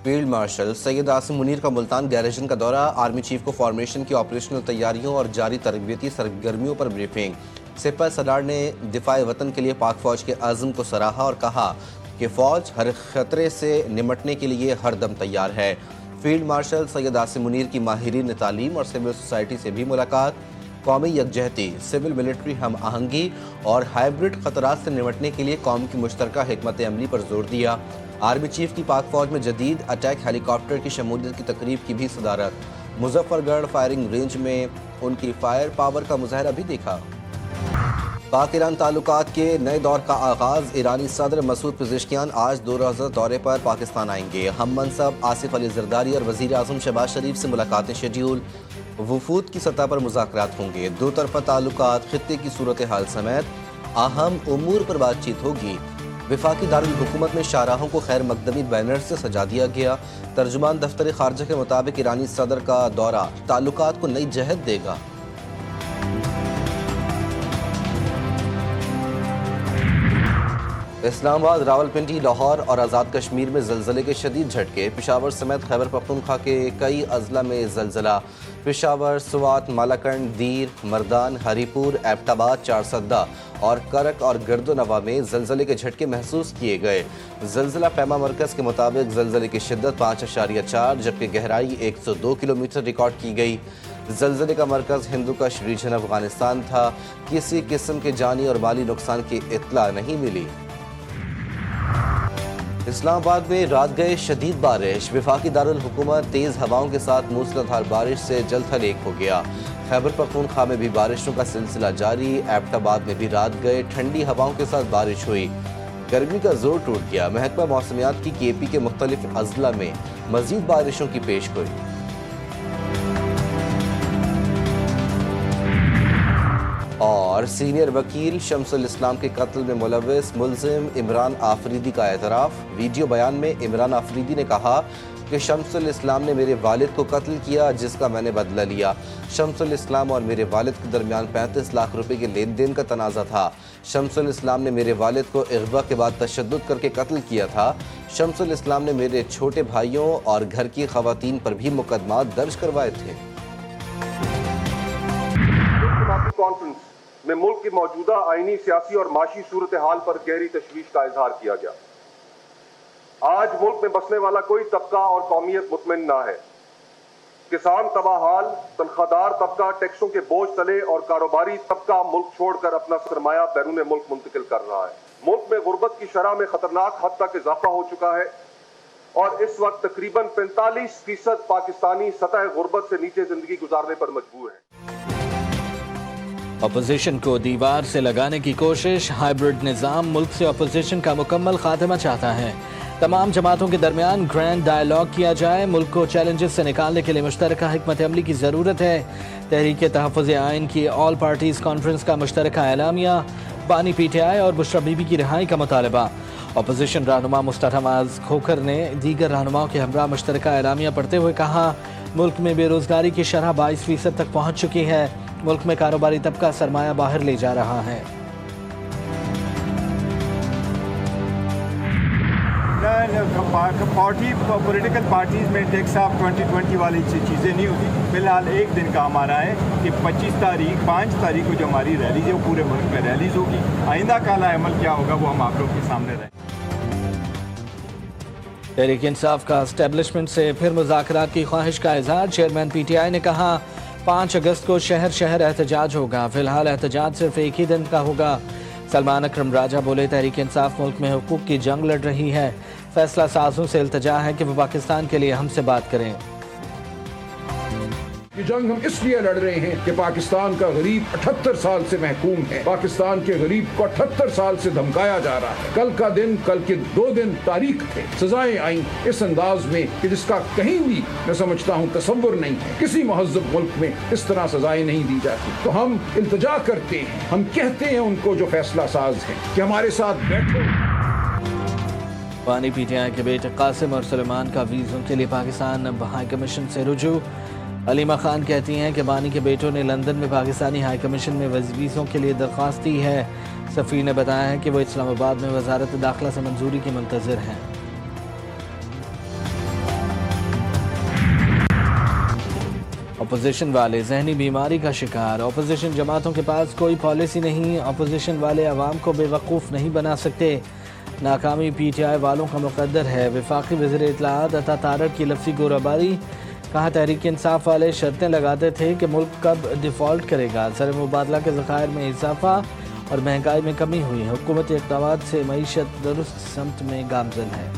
Field marshal Syed Asim Munir کا Multan garrison کا دورہ، آرمی چیف کو فارمیشن کی آپریشنل تیاریوں اور جاری تربیتی سرگرمیوں پر بریفنگ۔ سپہ سالار نے دفاع وطن کے لیے پاک فوج کے عزم کو سراہا اور کہا کہ فوج ہر خطرے سے نمٹنے کے لیے ہر دم تیار ہے۔ فیلڈ مارشل سید عاصم منیر کی ماہرین تعلیم اور سول سوسائٹی سے بھی ملاقات، قومی یکجہتی، سول ملٹری ہم آہنگی اور ہائبرڈ خطرات سے نمٹنے کے لیے قوم کی مشترکہ حکمت عملی پر زور دیا۔ آرمی چیف کی پاک فوج میں جدید اٹیک ہیلی کاپٹر کی شمولیت کی تقریب کی بھی صدارت، مظفر گڑھ فائرنگ رینج میں ان کی فائر پاور کا مظاہرہ بھی دیکھا۔ پاک ایران تعلقات کے نئے دور کا آغاز، ایرانی صدر مسعود پزشکیان آج 2 روزہ دورے پر پاکستان آئیں گے۔ ہم منصب آصف علی زرداری اور وزیر اعظم شہباز شریف سے ملاقاتیں شیڈیول، وفود کی سطح پر مذاکرات ہوں گے۔ دو طرفہ تعلقات، خطے کی صورتحال سمیت اہم امور پر بات چیت ہوگی۔ وفاقی دارالحکومت میں شاہراہوں کو خیر مقدمی بینر سے سجا دیا گیا۔ ترجمان دفتر خارجہ کے مطابق ایرانی صدر کا دورہ تعلقات کو نئی جہت دے گا۔ اسلام آباد، راولپنڈی، لاہور اور آزاد کشمیر میں زلزلے کے شدید جھٹکے، پشاور سمیت خیبر پختونخوا کے کئی اضلاع میں زلزلہ، پشاور، سوات، مالاکنڈ، دیر، مردان، ہری پور، ایبٹ آباد، چارسدہ اور کرک اور گردونوا میں زلزلے کے جھٹکے محسوس کیے گئے۔ زلزلہ پیما مرکز کے مطابق زلزلے کی شدت 5.4 جبکہ گہرائی 102 کلومیٹر ریکارڈ کی گئی۔ زلزلے کا مرکز ہندوکش ریجن افغانستان تھا۔ کسی قسم کے جانی اور مالی نقصان کی اطلاع نہیں ملی۔ اسلام آباد میں رات گئے شدید بارش، وفاقی دارالحکومت تیز ہواؤں کے ساتھ موسلادھار بارش سے جل تھل ایک ہو گیا۔ خیبر پختونخوا میں بھی بارشوں کا سلسلہ جاری، ایبٹ آباد میں بھی رات گئے ٹھنڈی ہواؤں کے ساتھ بارش ہوئی، گرمی کا زور ٹوٹ گیا۔ محکمہ موسمیات کی کے پی کے مختلف اضلاع میں مزید بارشوں کی پیشگوئی۔ اور سینئر وکیل شمس الاسلام کے قتل میں ملوث ملزم عمران آفریدی کا اعتراف۔ ویڈیو بیان میں عمران آفریدی نے کہا کہ شمس الاسلام نے میرے والد کو قتل کیا جس کا میں نے بدلہ لیا۔ شمس الاسلام اور میرے والد کے درمیان 35 لاکھ روپے کے لین دین کا تنازع تھا۔ شمس الاسلام نے میرے والد کو اغوا کے بعد تشدد کر کے قتل کیا تھا۔ شمس الاسلام نے میرے چھوٹے بھائیوں اور گھر کی خواتین پر بھی مقدمات درج کروائے تھے۔ میں ملک کی موجودہ آئینی، سیاسی اور معاشی صورتحال پر گہری تشویش کا اظہار کیا گیا۔ آج ملک میں بسنے والا کوئی طبقہ اور قومیت مطمئن نہ ہے۔ کسان تباہ حال، تنخواہ دار طبقہ ٹیکسوں کے بوجھ تلے اور کاروباری طبقہ ملک چھوڑ کر اپنا سرمایہ بیرون ملک منتقل کر رہا ہے۔ ملک میں غربت کی شرح میں خطرناک حد تک اضافہ ہو چکا ہے اور اس وقت تقریباً 45% پاکستانی سطح غربت سے نیچے زندگی گزارنے پر مجبور ہیں۔ اپوزیشن کو دیوار سے لگانے کی کوشش، ہائبرڈ نظام ملک سے اپوزیشن کا مکمل خاتمہ چاہتا ہے۔ تمام جماعتوں کے درمیان گرینڈ ڈائیلاگ کیا جائے، ملک کو چیلنجز سے نکالنے کے لیے مشترکہ حکمت عملی کی ضرورت ہے۔ تحریک تحفظ آئین کی آل پارٹیز کانفرنس کا مشترکہ اعلامیہ، بانی پی ٹی آئی اور بشرا بی بی کی رہائی کا مطالبہ۔ اپوزیشن رہنما مستحماز کھوکھر نے دیگر رہنماؤں کے ہمراہ مشترکہ اعلامیہ پڑھتے ہوئے کہا، ملک میں بے روزگاری کی شرح 22% تک پہنچ چکی ہے، ملک میں کاروباری طبقہ سرمایہ باہر لے جا رہا ہے۔ پولیٹیکل پارٹیز میں ٹیکس آف 2020 والی چیزیں نہیں ہوتی۔ فی الحال ایک دن کا ہمارا ہے کہ 5 تاریخ کو جو ہماری ریلیز ہے وہ پورے ملک میں ریلیز ہوگی۔ آئندہ کالا عمل کیا ہوگا وہ ہم آپ لوگ کے سامنے رہیں۔ تحریک انصاف کا اسٹیبلشمنٹ سے پھر مذاکرات کی خواہش کا اظہار، چیئرمین پی ٹی آئی نے کہا 5 اگست کو شہر شہر احتجاج ہوگا، فی الحال احتجاج صرف ایک ہی دن کا ہوگا۔ سلمان اکرم راجہ بولے، تحریک انصاف ملک میں حقوق کی جنگ لڑ رہی ہے، فیصلہ سازوں سے التجا ہے کہ وہ پاکستان کے لیے ہم سے بات کریں۔ یہ جنگ ہم اس لیے لڑ رہے ہیں کہ پاکستان کا غریب 78 سال سے محکوم ہے، پاکستان کے غریب کو 78 سال سے دھمکایا جا رہا ہے۔ کل کا دن، کل کے 2 دن تاریخ تھے، سزائیں آئیں اس انداز میں کہ جس کا کہیں بھی میں سمجھتا ہوں تصور نہیں ہے، کسی مہذب ملک میں اس طرح سزائیں نہیں دی جاتی۔ تو ہم التجا کرتے ہیں، ہم کہتے ہیں ان کو جو فیصلہ ساز ہیں کہ ہمارے ساتھ بیٹھو۔ بانی پی ٹی آئی کے بیٹے قاسم اور سلیمان کا ویزوں کے لیے پاکستان ہائی کمیشن سے رجوع۔ علیمہ خان کہتی ہیں کہ بانی کے بیٹوں نے لندن میں پاکستانی ہائی کمیشن میں ویزوں کے لیے درخواست دی ہے۔ سفیر نے بتایا ہے کہ وہ اسلام آباد میں وزارت داخلہ سے منظوری کی منتظر ہیں۔ اپوزیشن والے ذہنی بیماری کا شکار، اپوزیشن جماعتوں کے پاس کوئی پالیسی نہیں، اپوزیشن والے عوام کو بے وقوف نہیں بنا سکتے، ناکامی پی ٹی آئی والوں کا مقدر ہے، وفاقی وزیر اطلاعات عطا تارڑ کی لفظی گورباری، کہا تحریک انصاف والے شرطیں لگاتے تھے کہ ملک کب ڈیفالٹ کرے گا، زر مبادلہ کے ذخائر میں اضافہ اور مہنگائی میں کمی ہوئی، حکومتی اقدامات سے معیشت درست سمت میں گامزن ہے۔